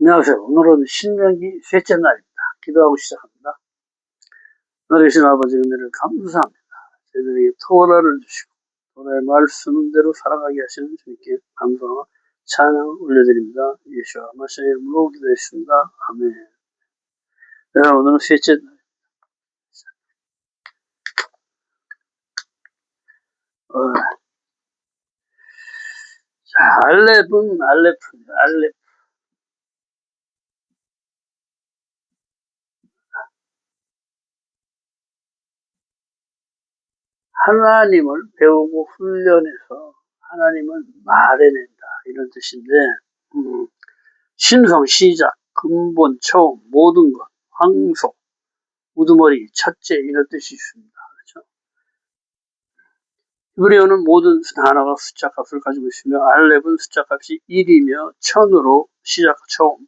안녕하세요. 오늘은 신명기 셋째 날입니다. 기도하고 시작합니다. 너희신 아버지 은혜를 감사합니다. 저희들에게 토라를 주시고 토라의 말씀대로 살아가게 하시는 주님께 감사와 찬양을 올려드립니다. 예수와 마시아의 이름으로 기도했습니다. 아멘. 네, 오늘은 셋째 날. 자, 알렙. 하나님을 배우고 훈련해서 하나님을 말해낸다. 이런 뜻인데, 신성, 시작, 근본, 처음, 모든 것, 황소, 우두머리, 첫째 이런 뜻이 있습니다. 그렇죠? 히브리어는 모든 단어가 숫자 값을 가지고 있으며 알렙은 숫자 값이 1이며 1000으로 시작 처음,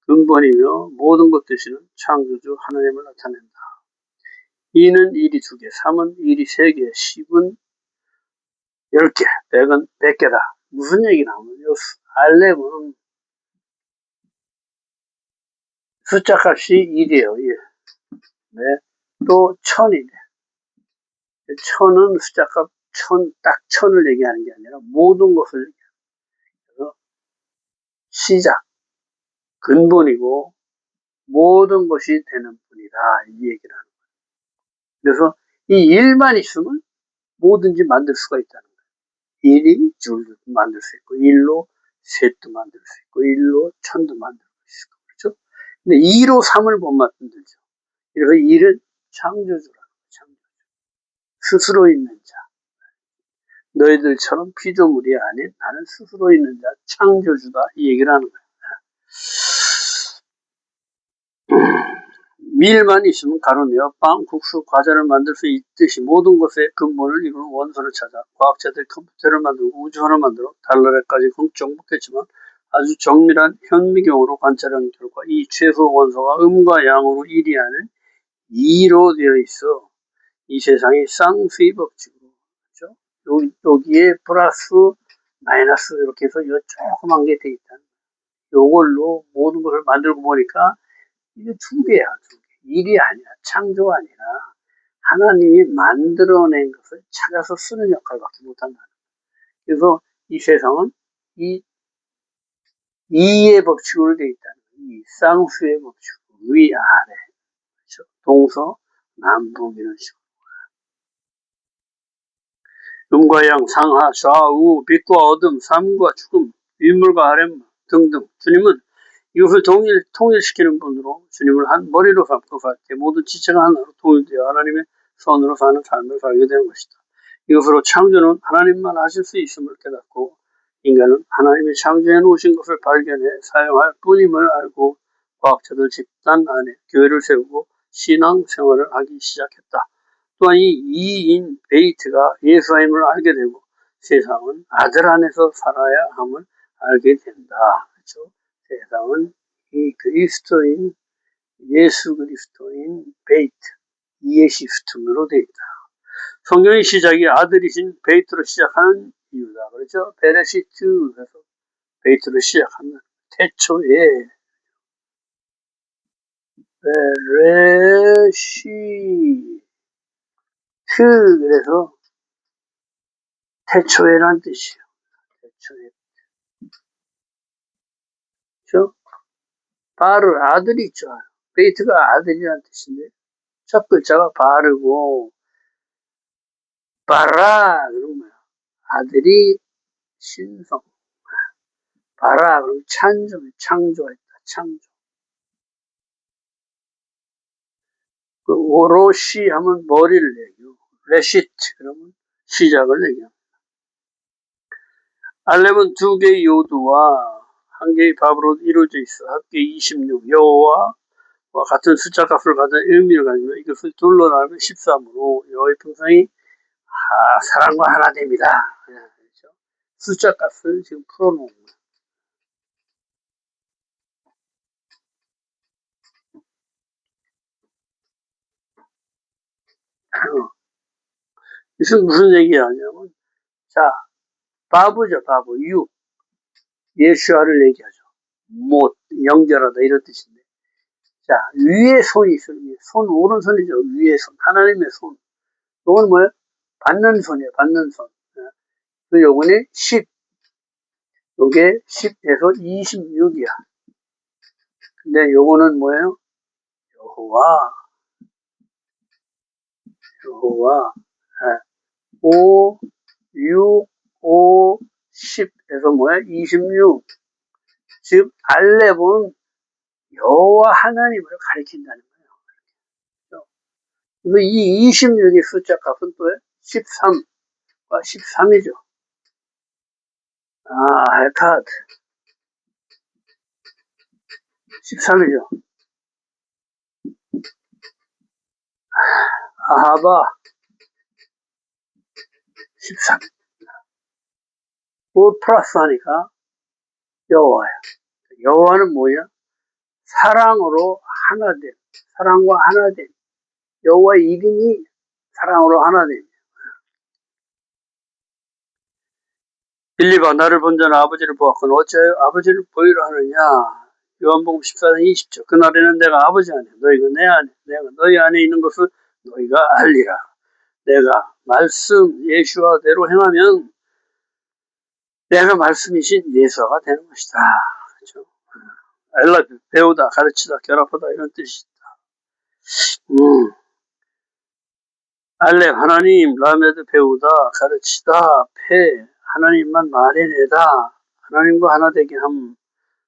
근본이며 모든 것 되시는 창조주 하나님을 나타낸다. 2는 1이 2개, 3은 1이 3개, 10은 10개, 100은 100개다. 무슨 얘기나 하면 알렙은 숫자 값이 1이에요. 1. 네. 또 1000이네. 1000은 숫자값 1000, 딱 1000을 얘기하는 게 아니라 모든 것을 얘기해요. 그래서 시작, 근본이고 모든 것이 되는 분이다. 이 얘기를 하는 거예요. 그래서 이 일만 있으면 뭐든지 만들 수가 있다는 거예요. 일이 줄도 만들 수 있고, 일로 셋도 만들 수 있고, 일로 천도 만들 수 있고, 그렇죠? 근데 2로 3을 못 만들죠. 그래서 일은 창조주라는 거예요. 창조주. 스스로 있는 자. 너희들처럼 피조물이 아닌 나는 스스로 있는 자, 창조주다. 이 얘기를 하는 거예요. 밀만 있으면 가루내어 빵, 국수, 과자를 만들 수 있듯이 모든 것의 근본을 이루는 원소를 찾아 과학자들이 컴퓨터를 만들고 우주선을 만들어 달나라까지 정복했지만 아주 정밀한 현미경으로 관찰한 결과 이 최소 원소가 음과 양으로 1이 아닌 2로 되어 있어 이 세상이 쌍수의 법칙으로, 그렇죠? 여기에 플러스 마이너스 이렇게 해서 요 조그만 게 돼 있다. 요걸로 모든 것을 만들고 보니까 이게 2개야. 2개. 일이 아니라 창조가 아니라 하나님이 만들어낸 것을 찾아서 쓰는 역할밖에 못한다. 그래서 이 세상은 이 이의 법칙으로 되어 있다는 거예요. 이 쌍수의 법칙, 위 아래, 그렇죠? 동서 남북 이런 식으로. 음과 양, 상하, 좌우, 빛과 어둠, 삶과 죽음, 인물과 아랫물 등등. 주님은 이것을 통일시키는 분으로 주님을 한 머리로 삼고 갈때 모든 지체가 하나로 통일되어 하나님의 선으로 사는 삶을 살게 되는 것이다. 이것으로 창조는 하나님만 하실 수 있음을 깨닫고 인간은 하나님의 창조해 놓으신 것을 발견해 사용할 뿐임을 알고 과학자들 집단 안에 교회를 세우고 신앙 생활을 하기 시작했다. 또한 이 이인 베이트가 예수님을 알게 되고 세상은 아들 안에서 살아야 함을 알게 된다. 그렇죠? 세상은 이 그리스도인, 예수 그리스도인 베이트, 이에시스템으로 되어 있다. 성경의 시작이 아들이신 베이트로 시작하는 이유다. 그렇죠? 베레시트, 그래서 베이트로 시작하는 태초에, 베레시트, 그래서 태초에란 뜻이에요. 태초에. 그렇죠? 바르, 아들이 있죠. 베이트가 아들이란 뜻인데, 첫 글자가 바르고, 바라, 그런 거야. 아들이 신성. 바라, 그러면 창조했다, 창조. 그 오롯이 하면 머리를 얘기하고, 레시트, 그러면 시작을 얘기합니다. 알렘은 2개의 요두와 1개의 밥으로 이루어져 있어. 합계 26, 여호와와 같은 숫자 값을 가진 의미를 가지고 이것을 둘로 나누면 13으로 여호와의 평생이 사랑과 하나 됩니다. 그렇죠? 숫자 값을 지금 풀어놓은 거예요. 이것은 무슨 얘기하냐면, 자, 바브죠, 바브. 6. 예수아를 얘기하죠. 못, 연결하다 이런 뜻인데. 자, 위에 손이 있으면 손, 오른손이죠. 위에 손, 하나님의 손. 이건 뭐예요? 받는 손이에요. 받는 손. 그 요번에 10, 요게 10에서 26이야. 근데 요거는 뭐예요? 여호와, 여호와, 5, 6, 5, 10에서 뭐야? 26. 즉, 알렙은 여호와 하나님을 가리킨다는 거예요. 그래서 이 26의 숫자 값은 또 13과 13이죠. 알카드. 13이죠. 아하바. 13. 뭘 플러스 하니까 여호와야. 여호와는 뭐야? 사랑으로 하나됨. 사랑과 하나됨. 여호와 이름이 사랑으로 하나됨. 빌립아 나를 본 자는 아버지를 보았거늘 어찌하여 아버지를 보이려 하느냐. 요한복음 14장 20절. 그날에는 내가 아버지 안에 너희가 내 안에 내가 너희 안에 있는 것을 너희가 알리라. 내가 말씀 예수와대로 행하면 내가 말씀이신 예수가 되는 것이다. 그렇죠? 엘라 배우다 가르치다 결합하다 이런 뜻이다. 알렙 하나님, 라메드 배우다 가르치다 페 하나님만 말해내다 하나님과 하나 되게 함.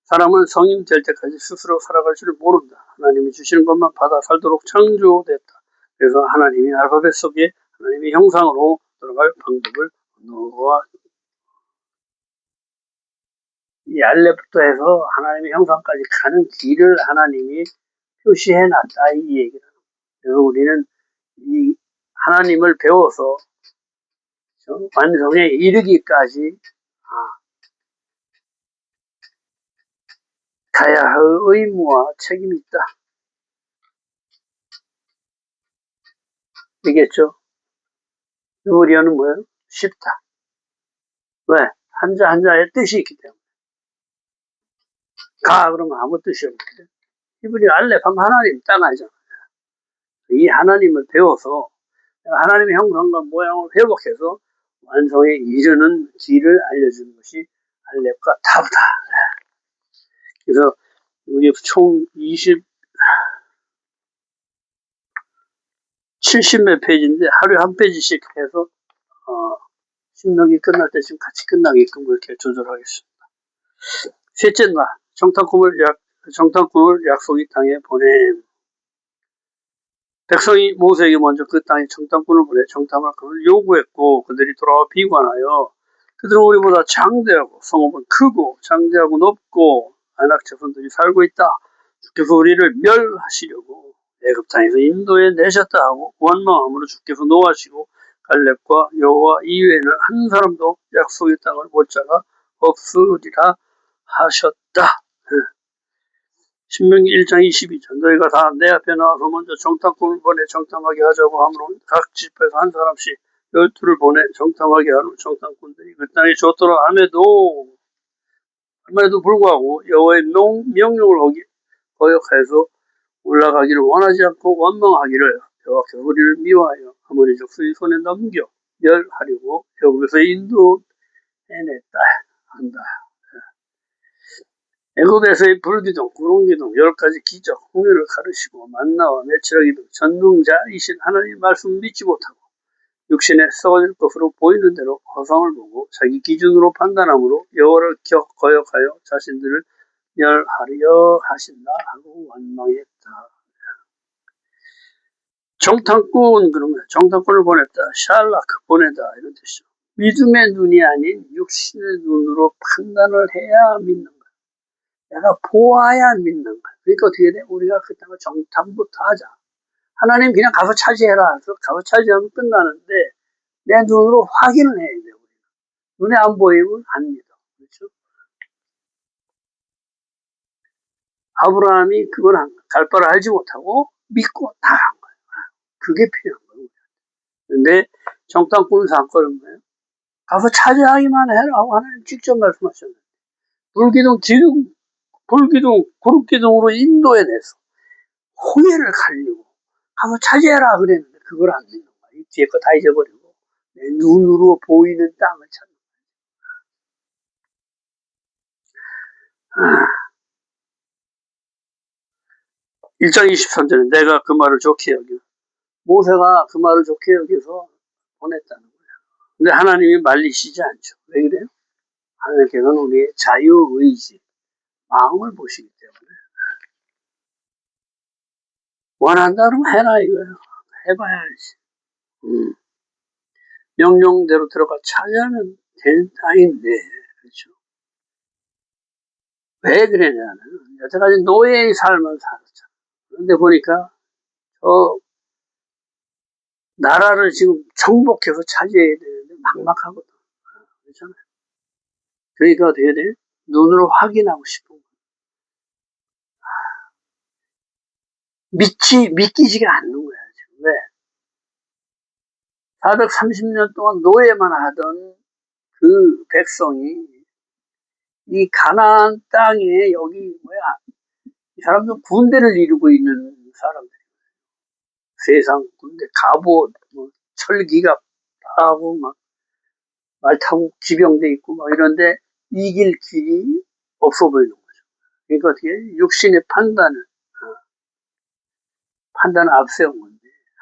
사람은 성인 될 때까지 스스로 살아갈 줄을 모른다. 하나님이 주시는 것만 받아 살도록 창조됐다. 그래서 하나님이 알파벳 속에 하나님의 형상으로 돌아갈 방법을 놓아 이 알렙부터 해서 하나님의 형상까지 가는 길을 하나님이 표시해놨다 이 얘기를. 그래서 우리는 이 하나님을 배워서 완성에 이르기까지 가야 할 의무와 책임이 있다. 이겠죠? 우리는 뭐예요? 쉽다. 왜? 한자 한자의 뜻이 있기 때문에. 가 그러면 아무 뜻이 없는데 이분이 알렙하면 하나님 딱 알잖아. 이 하나님을 배워서 하나님의 형상과 모양을 회복해서 완성에 이르는 길을 알려주는 것이 알렙과 타브다. 그래서 우리 총 70몇 페이지인데 하루에 한 페이지씩 해서 신명기 끝날 때쯤 같이 끝나게끔 그렇게 조절하겠습니다. 셋째 날 정탐꾼을 약속의 땅에 보냄. 백성이 모세에게 먼저 그 땅에 정탐꾼을 보내 정탐할 것을 요구했고 그들이 돌아와 비관하여 그들은 우리보다 장대하고 성읍은 크고 장대하고 높고 안악 자손들이 살고 있다. 주께서 우리를 멸하시려고 애굽 땅에서 인도에 내셨다 하고 원망함으로 주께서 노하시고 갈렙과 여호와 이외에는 한 사람도 약속의 땅을 볼 자가 없으리라 하셨다. 신명기 1장 22절. 너희가 다 내 앞에 나와서 먼저 정탐꾼을 보내 정탐하게 하자고 하므로 각 집에서 한 사람씩 12를 보내 정탐하게 한 후 정탐꾼들이 그 땅에 좋도록 함에도 불구하고 여호와의 명령을 거역해서 올라가기를 원하지 않고 원망하기를 여호와께서 우리를 미워하여 아모리 족속의 손에 넘겨 멸하려고 애굽에서 인도해냈다 한다. 애굽에서의 불기둥, 구름기둥, 10가지 기적, 홍해를 가르시고 만나와 메추라기 등 전능자이신 하나님의 말씀을 믿지 못하고 육신에 썩어질 것으로 보이는 대로 허상을 보고 자기 기준으로 판단함으로 여호와를 거역하여 자신들을 멸하려 하신다 하고 원망했다. 정탐꾼을 보냈다. 샬라크 보내다 이런 뜻이죠. 믿음의 눈이 아닌 육신의 눈으로 판단을 해야 믿는 거야. 내가 보아야 믿는 거야. 그러니까 어떻게 돼? 우리가 그 땅을 정탐부터 하자. 하나님 그냥 가서 차지해라. 그래서 가서 차지하면 끝나는데 내 눈으로 확인을 해야 돼. 눈에 안 보이면 안 믿어. 그렇죠? 아브라함이 그걸 갈 바를 알지 못하고 믿고 나간 거예요. 그게 필요한 거예요. 근데 정탐꾼 사건은 뭐예요? 가서 차지하기만 해라 하고 하나님 직접 말씀하셨는데 불기둥 기둥 구름기둥으로 인도해내서 홍해를 가리고 가서 차지해라 그랬는데 그걸 안 믿는 거야. 이 뒤에 거 다 잊어버리고 내 눈으로 보이는 땅을 찾는 거야. 1장 23절에 내가 그 말을 좋게 여겨. 모세가 그 말을 좋게 여겨서 보냈다는 거야. 근데 하나님이 말리시지 않죠. 왜 그래요? 하나님께서는 우리의 자유의지, 마음을 보시기 때문에. 원한다 그러면 해라 이거예요. 해봐야 알지. 명령대로 들어가 차지하면 되는 땅인데, 그렇죠. 왜 그러냐면, 여태까지 노예의 삶을 살았잖아. 그런데 보니까, 나라를 지금 정복해서 차지해야 되는데 막막하거든. 그렇잖아요. 그러니까 어떻게 돼? 눈으로 확인하고 싶은 거야. 믿기지가 않는 거야, 지금. 왜? 430년 동안 노예만 하던 그 백성이 이 가나안 땅에 여기 이 사람들 군대를 이루고 있는 사람들. 세상 군대 갑옷, 철기가 하고 말 타고 기병대 있고 이런데 이길 길이 없어 보이는 거죠. 그러니까 어떻게 육신의 판단을 앞세운 건데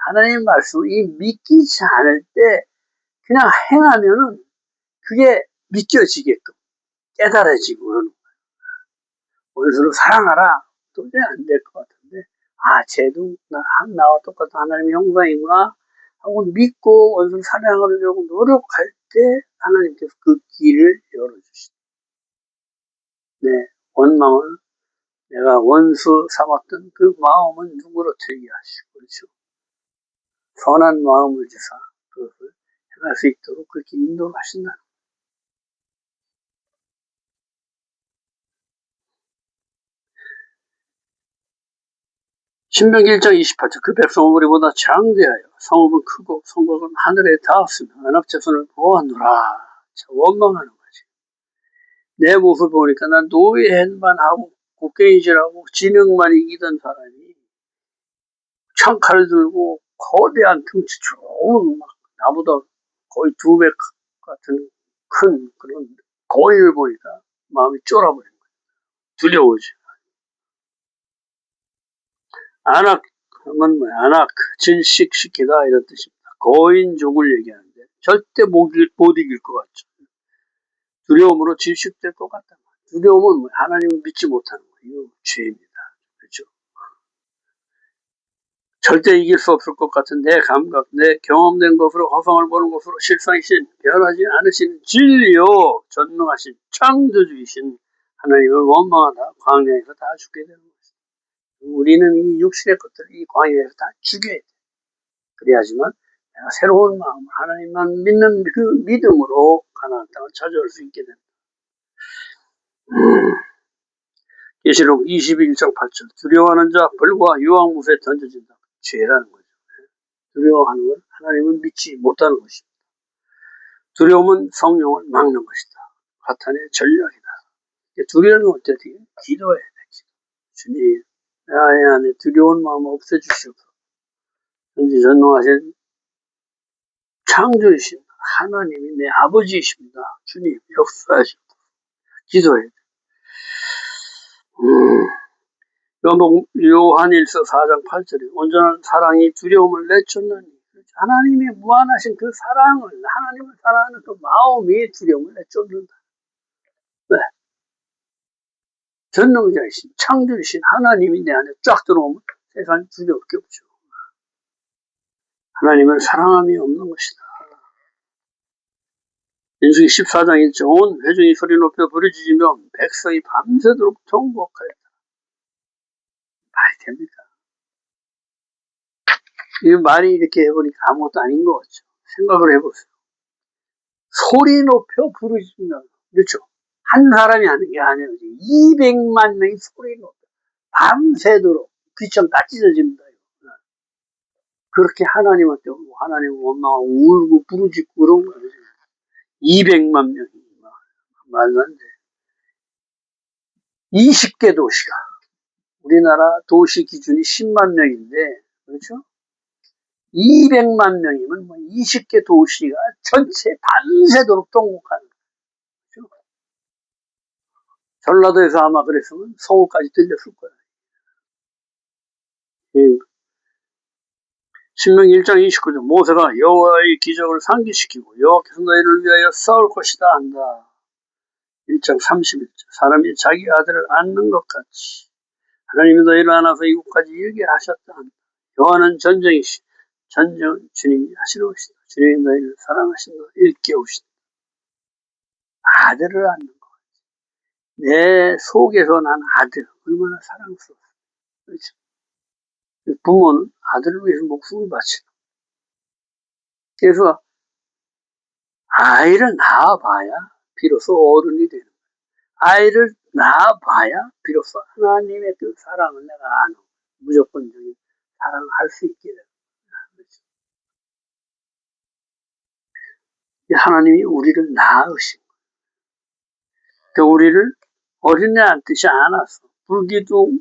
하나님 말씀이 믿기지 않을 때 그냥 행하면은 그게 믿겨지게끔 깨달아지고 그러는 거예요. 원수를 사랑하라. 도저히 안 될 것 같은데 쟤도 나와 똑같은 하나님의 형상이구나 하고 믿고 원수를 사랑하려고 노력할 때 하나님께서 그 길을 열어주시다. 네, 원망을 내가 원수 삼았던 그 마음은 누그러뜨리게 하시고 그렇죠. 선한 마음을 주사 그것을 행할 수 있도록 그렇게 인도하신다. 신명기 1장 28절 그 백성은 우리보다 장대하여 성읍은 크고 성곽은 하늘에 닿았으며 안압자손을 보았노라. 원망하는 거지. 내 모습을 보니까 난 노예행만 하고 곡괭이질하고 지능만 이기던 사람이 창칼을 들고 거대한 등치 좋은 나보다 거의 2배 같은 큰 그런 거인을 보니까 마음이 쫄아버린 거예요. 두려워지. 안악 하면 뭐야? 안악 질식시키다 이런 뜻입니다. 거인족을 얘기하는데 절대 못 이길 것 같죠. 두려움으로 질식될 것 같다. 두려움은 하나님을 믿지 못하는 거예요. 죄입니다. 그렇죠? 절대 이길 수 없을 것 같은 내 감각, 내 경험된 것으로 허상을 보는 것으로 실상이신 변하지 않으신 진리요 전능하신 창조주이신 하나님을 원망하다 광야에서 다 죽게 되는 것입니다. 우리는 이 육신의 것들을 이 광야에서 다 죽여야 돼. 그래야지만 내가 새로운 마음, 하나님만 믿는 그 믿음으로 가나안 땅을 차지할 수 있게 됩니다. 계시록 21장 8절 두려워하는 자 벌과 유황무새에 던져진다. 죄라는 거죠. 두려워하는 건 하나님을 믿지 못하는 것입니다. 두려움은 성령을 막는 것이다. 사탄의 전략이다. 두려움은 어떻게 기도해야 돼. 주님 나의 안에 두려운 마음 없애주시옵소서. 현재 전능하신 창조이신 하나님이 내 아버지이십니다. 주님 역사하시옵소서. 기도해야 돼. 요한일서 4장 8절에 온전한 사랑이 두려움을 내쫓나니 하나님의 무한하신 그 사랑을 하나님을 사랑하는 그 마음이 두려움을 내쫓는다. 왜? 전능자이신 창조이신 하나님이 내 안에 쫙 들어오면 세상에 두려울 게 없죠. 하나님을 사랑함이 없는 것이다. 민수기 14장 1절 온 회중이 소리 높여 부르짖으며 백성이 밤새도록 통곡하였다. 말이 됩니까? 이 말이 이렇게 해보니까 아무것도 아닌 것 같죠. 생각을 해보세요. 소리 높여 부르짖으면 그렇죠. 한 사람이 하는 게 아니에요. 200만 명이 소리 높여 밤새도록 귀청 다 찢어집니다. 그렇게 하나님한테 하나님 원망하고 울고 부르짖고 그런 거예요. 200만 명이 말도 안 돼. 20개 도시가, 우리나라 도시 기준이 10만 명인데, 그렇죠? 200만 명이면 20개 도시가 전체 밤새도록 통곡하는 거죠. 전라도에서 아마 그랬으면 서울까지 들렸을 거예요. 신명기 1장 29절 모세가 여호와의 기적을 상기시키고 여호와께서 너희를 위하여 싸울 것이다 한다. 1장 31절 사람이 자기 아들을 안는 것 같이 하나님이 너희를 안아서 이곳까지 이르게 하셨다 한다. 여호와는 전쟁이시 전쟁은 주님이 하시는 것이다. 주님이 너희를 사랑하신다. 일깨우신다. 아들을 안는 것. 내 속에서 난 아들 얼마나 사랑스러워. 그렇죠? 부모는 아들을 위해서 목숨을 바치는. 그래서 아이를 낳아봐야 비로소 어른이 되는 거예요. 아이를 낳아봐야 비로소 하나님의 그 사랑을 내가 아는 무조건적인 사랑을 할 수 있게 되는 거예요. 하나님이 우리를 낳으신 거예요. 그 우리를 어린애 앉듯이 안아서 불기둥,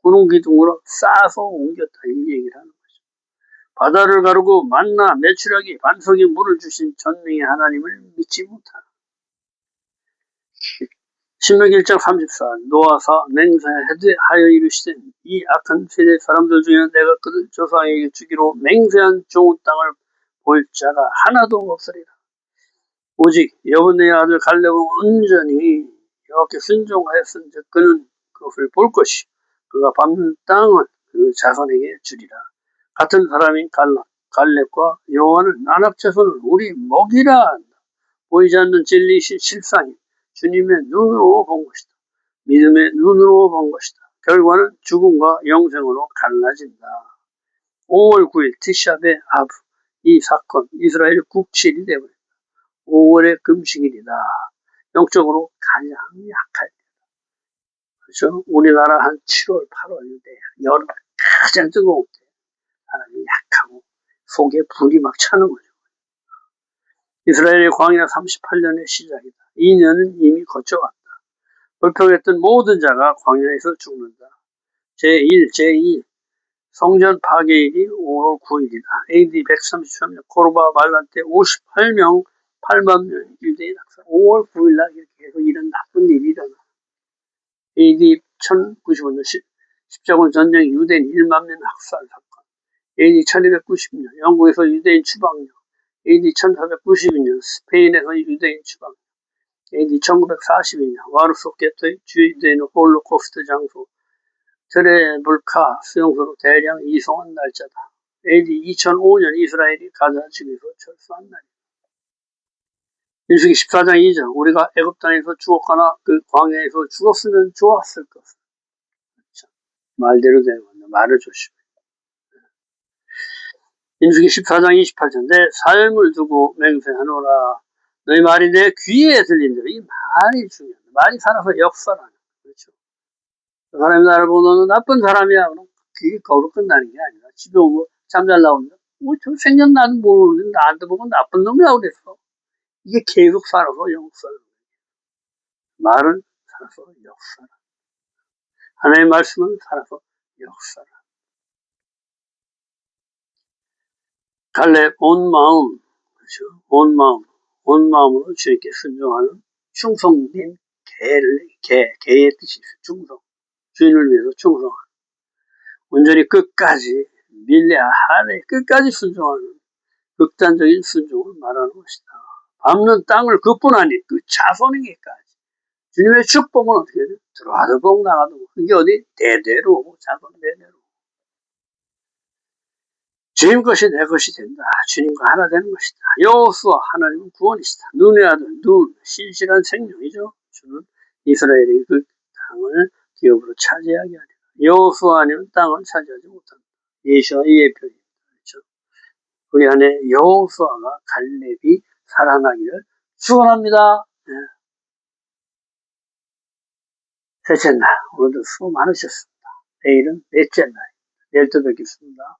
구름기둥으로 싸서 옮겼다 이 얘기를 하는 거죠. 바다를 가르고 만나 메추라기 반석에 물을 주신 전능의 하나님을 믿지 못하라. 신명기 1장 34 노아사 맹세하여 이르시되 이 악한 세대 사람들 중에 내가 그들 조상에게 주기로 맹세한 좋은 땅을 볼 자가 하나도 없으리라. 오직 여분의 아들 갈렙은 온전히 여호와께 순종하였은즉 그는 그것을 볼 것이 그가 밟는 땅을 그 자손에게 주리라. 같은 사람인 갈렙과 여호와는 안악자손을 우리 먹이라 한다. 보이지 않는 진리이신 실상이 주님의 눈으로 본 것이다. 믿음의 눈으로 본 것이다. 결과는 죽음과 영생으로 갈라진다. 5월 9일 티샤베 아브 이 사건 이스라엘 국칠이 되어버렸다. 5월의 금식일이다. 영적으로 가장 약할 때다. 그렇죠? 우리나라 한 7월 8월 때 여름 가장 뜨거울 때 사람이 약하고 속에 불이 막 차는 거죠. 이스라엘의 광야 38년의 시작이다. 2년은 이미 거쳐갔다. 불평했던 모든 자가 광야에서 죽는다. 제1, 제2 성전 파괴일이 5월 9일이다. AD 133년 코르바 반란 때 58명 8만 명 유대인 학살. 5월 9일날 이렇게 해서 이런 나쁜 일이 일어나. AD 1095년 십자군 전쟁 유대인 1만 명 학살 사건. AD 1290년 영국에서 유대인 추방령. AD 1492년 스페인에서 유대인 추방. AD 1942년 와르소 게토의 주유대인 홀로코스트 장소 트레블카 수용소로 대량 이송한 날짜다. AD 2005년 이스라엘이 가자 지구에서 철수한 날이다. 민수기 14장 2절 우리가 애굽 땅에서 죽었거나 그 광야에서 죽었으면 좋았을 것을. 그렇죠. 말대로 되는 건데 말을 조심해. 민수기 14장 28절 내 삶을 두고 맹세하노라. 너희 말이 내 귀에 들린다. 이 말이 중요하다. 말이 살아서 역사라는 거죠. 그렇죠. 그 사람이 나를 보고 너는 나쁜 사람이야. 그럼 그게 거기로 끝나는 게 아니라 집에 오면 잠잘 나오면 저 생전 나도 모르는데 나한테 보고 나쁜 놈이라고 그랬어. 이게 계속 살아서 역사를. 말은 살아서 역사라. 하나님의 말씀은 살아서 역사라. 갈렙 온 마음, 그렇죠? 온 마음으로 주님께 순종하는 충성된 개의 뜻이 있어요. 충성. 주인을 위해서 충성하는. 온전히 끝까지 밀레 하래 끝까지 순종하는 극단적인 순종을 말하는 것이다. 밟는 땅을 그뿐 아니 그 자손에게까지 주님의 축복은 어떻게 돼? 들어와도 복 나가도 복. 그게 어디? 대대로 자손 대대로. 주님 것이 내 것이 된다. 주님과 하나 되는 것이다. 여호수아 하나님은 구원이시다. 눈의 아들 눈 신실한 생명이죠. 주는 이스라엘의 그 땅을 기업으로 차지하게 하리라. 여호수아 아니면 땅을 차지하지 못한다. 예수와의 예표입니다. 그렇죠? 우리 안에 여호수아가 갈렙이 살아나기를 축원합니다. 네. 셋째 날 오늘도 수고 많으셨습니다. 내일은 넷째 날 내일 또 뵙겠습니다.